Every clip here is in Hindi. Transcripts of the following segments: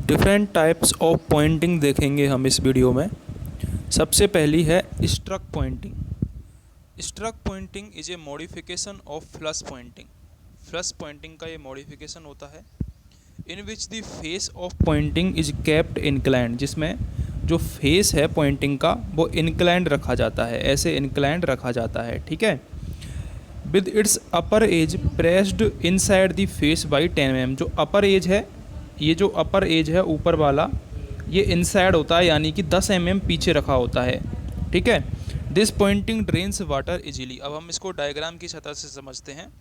डिफरेंट टाइप्स ऑफ पॉइंटिंग देखेंगे हम इस वीडियो में। सबसे पहली है struck pointing. Struck pointing is a modification of flush pointing. Flush pointing का ये मॉडिफिकेशन होता है in which the face of pointing is kept inclined, जिसमें जो फेस है पॉइंटिंग का वो इंक्लाइंड रखा जाता है, ऐसे इंक्लाइंड रखा जाता है। ठीक है। With its upper as pressed inside the face by 10 mm। जो अपर एज है, ये जो अपर एज है ऊपर वाला, ये इनसाइड होता है, यानी कि 10 mm पीछे रखा होता है। ठीक है। This pointing drains water easily. अब हम इसको डायग्राम की सतह से समझते हैं।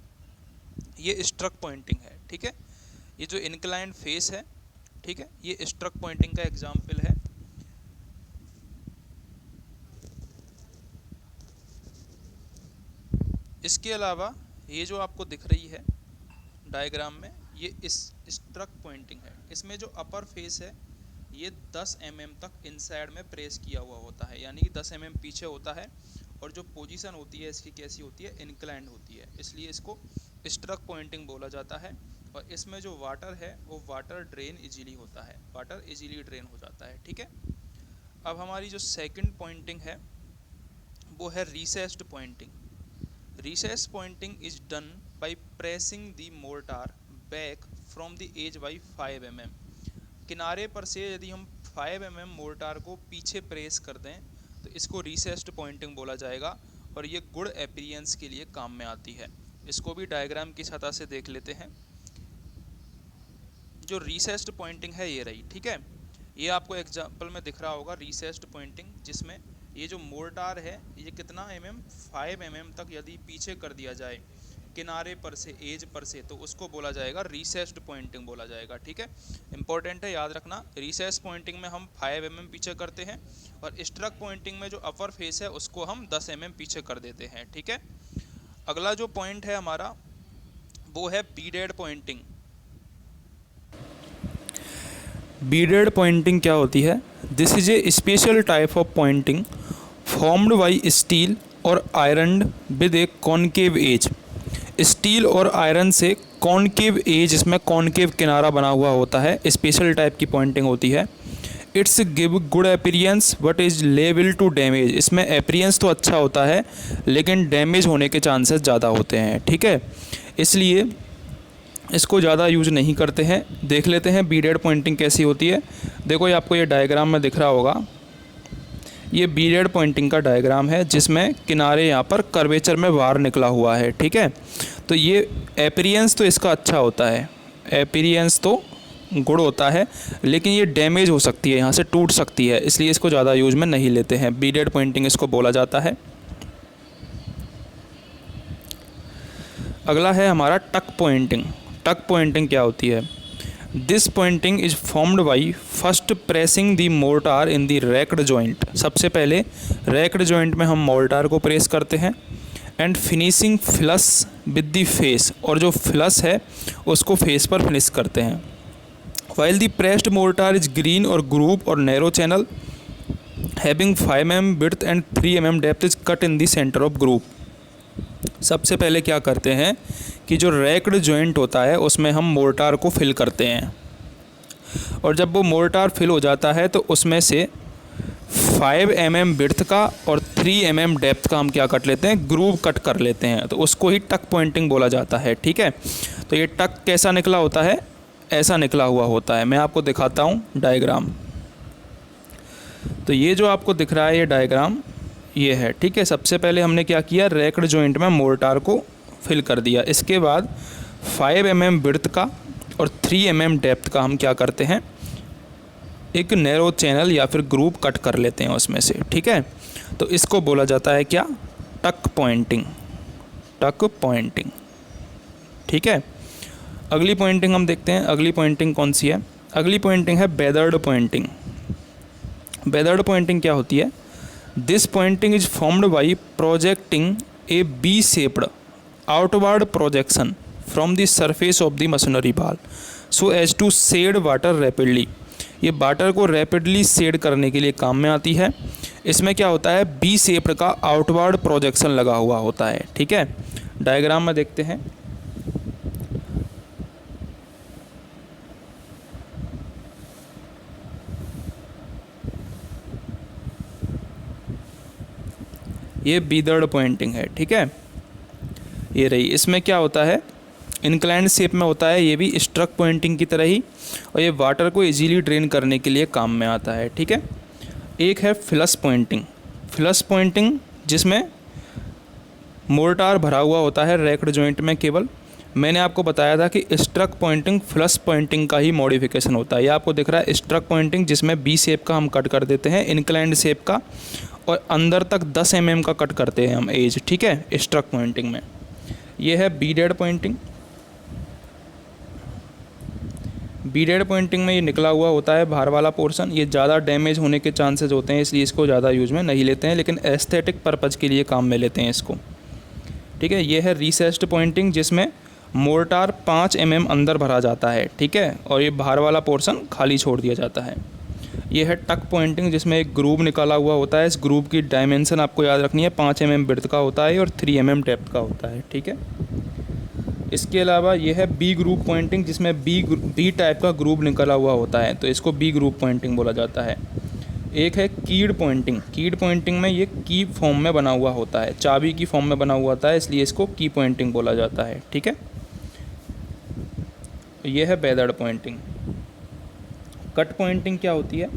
ये स्ट्रक पॉइंटिंग है। ठीक है। ये जो इंक्लाइंड फेस है, ठीक है, ये स्ट्रक पॉइंटिंग का एग्जाम्पल है। इसके अलावा ये जो आपको दिख रही है डायग्राम में, ये इस स्ट्रक पॉइंटिंग है। इसमें जो अपर फेस है ये 10 mm तक इनसाइड में प्रेस किया हुआ होता है, यानी कि 10 mm पीछे होता है, और जो पोजीशन होती है इसकी कैसी होती है, इंक्लाइंड होती है, इसलिए इसको स्ट्रक पॉइंटिंग बोला जाता है। और इसमें जो वाटर है वो वाटर ड्रेन इजीली होता है, वाटर इजीली ड्रेन हो जाता है। ठीक है। अब हमारी जो सेकंड पॉइंटिंग है वो है recessed pointing. Recess pointing is done by pressing the mortar back from the edge by 5 mm। किनारे पर से यदि हम 5 mm मोर्टार को पीछे प्रेस कर दें तो इसको रिसेस्ड पॉइंटिंग बोला जाएगा, और ये गुड अपीयरेंस के लिए काम में आती है। इसको भी डायग्राम की सतह से देख लेते हैं। जो रिसेस्ड पॉइंटिंग है ये रही। ठीक है। ये आपको एग्जाम्पल में दिख रहा होगा रिसेस्ड पॉइंटिंग, जिसमें ये जो मोर्टार है ये कितना mm 5 mm तक यदि पीछे कर दिया जाए किनारे पर से, एज पर से, तो उसको बोला जाएगा रिसेस्ड पॉइंटिंग बोला जाएगा। ठीक है। इंपॉर्टेंट है, याद रखना। रिसेस पॉइंटिंग में हम 5 mm पीछे करते हैं, और स्ट्रक पॉइंटिंग में जो अपर फेस है उसको हम 10 mm पीछे कर देते हैं। ठीक है। अगला जो पॉइंट है हमारा वो है बीडेड पॉइंटिंग। बीडेड पॉइंटिंग क्या होती है? This is a special type of pointing formed by steel और iron with a concave edge. Steel और आयरन से कॉनकेव एज, इसमें कॉनकेव किनारा बना हुआ होता है, स्पेशल टाइप की पॉइंटिंग होती है। It's give good appearance but is level to damage. इसमें अपीयरेंस तो अच्छा होता है लेकिन डैमेज होने के चांसेस ज़्यादा होते हैं। ठीक है। इसलिए इसको ज़्यादा यूज नहीं करते हैं। देख लेते हैं बीडेड पॉइंटिंग कैसी होती है। देखो, ये आपको ये डायग्राम में दिख रहा होगा, ये बीडेड पॉइंटिंग का डायग्राम है, जिसमें किनारे यहाँ पर कर्वेचर में वार निकला हुआ है। ठीक है। तो ये अपीयरेंस तो इसका अच्छा होता है, अपीयरेंस तो गुड होता है, लेकिन ये डैमेज हो सकती है, यहाँ से टूट सकती है, इसलिए इसको ज़्यादा यूज में नहीं लेते हैं। बीडेड पॉइंटिंग इसको बोला जाता है। अगला है हमारा टक पॉइंटिंग। टक पॉइंटिंग क्या होती है? This pointing is formed by first pressing the mortar in the raked joint. सबसे पहले रैक्ड जॉइंट में हम मोर्टार को प्रेस करते हैं, and finishing flush with the face, और जो फ्लश है उसको फेस पर फिनिश करते हैं। While the pressed mortar is green और ग्रूव और narrow channel having 5 mm width and 3 mm depth is cut in the centre of groove. सबसे पहले क्या करते हैं कि जो रैक्ड जॉइंट होता है उसमें हम मोर्टार को फिल करते हैं, और जब वो मोर्टार फिल हो जाता है तो उसमें से 5 mm विड्थ का और 3 mm डेप्थ का हम क्या कट लेते हैं, ग्रूव कट कर लेते हैं, तो उसको ही टक पॉइंटिंग बोला जाता है। ठीक है। तो ये टक कैसा निकला होता है? ऐसा निकला हुआ होता है। मैं आपको दिखाता हूँ डायग्राम। तो ये जो आपको दिख रहा है ये डायग्राम ये है। ठीक है। सबसे पहले हमने क्या किया, रैक्ड जॉइंट में मोर्टार को फिल कर दिया। इसके बाद 5 mm विड्थ का और 3 mm डेप्थ का हम क्या करते हैं, एक नैरो चैनल या फिर ग्रूव कट कर लेते हैं उसमें से। ठीक है। तो इसको बोला जाता है क्या, टक पॉइंटिंग। टक पॉइंटिंग। ठीक है। अगली पॉइंटिंग हम देखते हैं। अगली पॉइंटिंग कौन सी है? अगली पॉइंटिंग है बेदर्ड पॉइंटिंग। बेदर्ड पॉइंटिंग क्या होती है? This pointing is formed by projecting a V shaped outward projection from the surface of the masonry wall so as to shed water rapidly. ये वाटर को रैपिडली शेड करने के लिए काम में आती है। इसमें क्या होता है, बी शेप्ड का आउटवर्ड प्रोजेक्शन लगा हुआ होता है। ठीक है। डायग्राम में देखते हैं। ये बीदर्ड पॉइंटिंग है, ठीक है। ये रही, इसमें क्या होता है, इंक्लाइंड शेप में होता है, ये भी स्ट्रक पॉइंटिंग की तरह ही, और ये वाटर को इजीली ड्रेन करने के लिए काम में आता है, ठीक है। एक है फ्लश पॉइंटिंग। फ्लश पॉइंटिंग जिसमें मोर्टार भरा हुआ होता है रैक्ड जॉइंट में केवल। मैंने आपको बताया था कि स्ट्रक पॉइंटिंग फ्लश पॉइंटिंग का ही मॉडिफिकेशन होता है। ये आपको दिख रहा है स्ट्रक पॉइंटिंग, जिसमें बी शेप का हम कट कर देते हैं, इंक्लाइंड शेप का, और अंदर तक 10 mm का कट करते हैं हम एज, ठीक है, स्ट्रक पॉइंटिंग में। ये है बीडेड पॉइंटिंग। बीडेड पॉइंटिंग में ये निकला हुआ होता है बाहर वाला पोर्शन। ये ज़्यादा डैमेज होने के चांसेस होते हैं, इसलिए इसको ज़्यादा यूज में नहीं लेते हैं, लेकिन एस्थेटिक पर्पज़ के लिए काम में लेते हैं इसको, ठीक है। ये है रिसेस्ड पॉइंटिंग, जिसमें मोर्टार 5 mm अंदर भरा जाता है, ठीक है, और ये बाहर वाला पोर्शन खाली छोड़ दिया जाता है। ये है टक पॉइंटिंग, जिसमें एक ग्रूव निकाला हुआ होता है। इस ग्रूव की डायमेंशन आपको याद रखनी है, 5 mm ब्रेड्थ का होता है और 3 mm डेप्थ का होता है, ठीक है। इसके अलावा ये है बी ग्रूव पॉइंटिंग, जिसमें बी टाइप का ग्रूव निकला हुआ होता है, तो इसको बी ग्रूव पॉइंटिंग बोला जाता है। एक है कीड पॉइंटिंग। कीड पॉइंटिंग में ये की फॉर्म में बना हुआ होता है, चाबी की फॉर्म में बना हुआ होता है, इसलिए इसको की पॉइंटिंग बोला जाता है, ठीक है। ये है बेदर्ड पॉइंटिंग। कट पॉइंटिंग क्या होती है,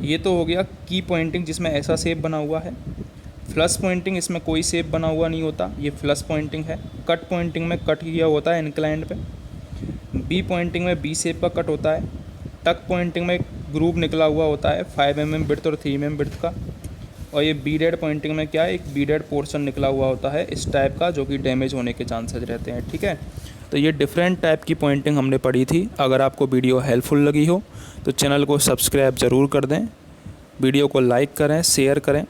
ये तो हो गया की पॉइंटिंग, जिसमें ऐसा शेप बना हुआ है। फ्लश पॉइंटिंग, इसमें कोई शेप बना हुआ नहीं होता, ये फ्लश पॉइंटिंग है। कट पॉइंटिंग में कट किया होता है इंक्लाइंड पे। बी पॉइंटिंग में बी शेप का कट होता है। टक पॉइंटिंग में ग्रूव निकला हुआ होता है 5 mm ब्रेड्थ और 3 mm ब्रेड्थ का। और ये बीडेड पॉइंटिंग में क्या है, एक बीडेड पोर्शन निकला हुआ होता है इस टाइप का, जो कि डैमेज होने के चांसेस रहते हैं, ठीक है। तो ये डिफरेंट टाइप की पॉइंटिंग हमने पढ़ी थी। अगर आपको वीडियो हेल्पफुल लगी हो तो चैनल को सब्सक्राइब ज़रूर कर दें, वीडियो को लाइक करें, शेयर करें।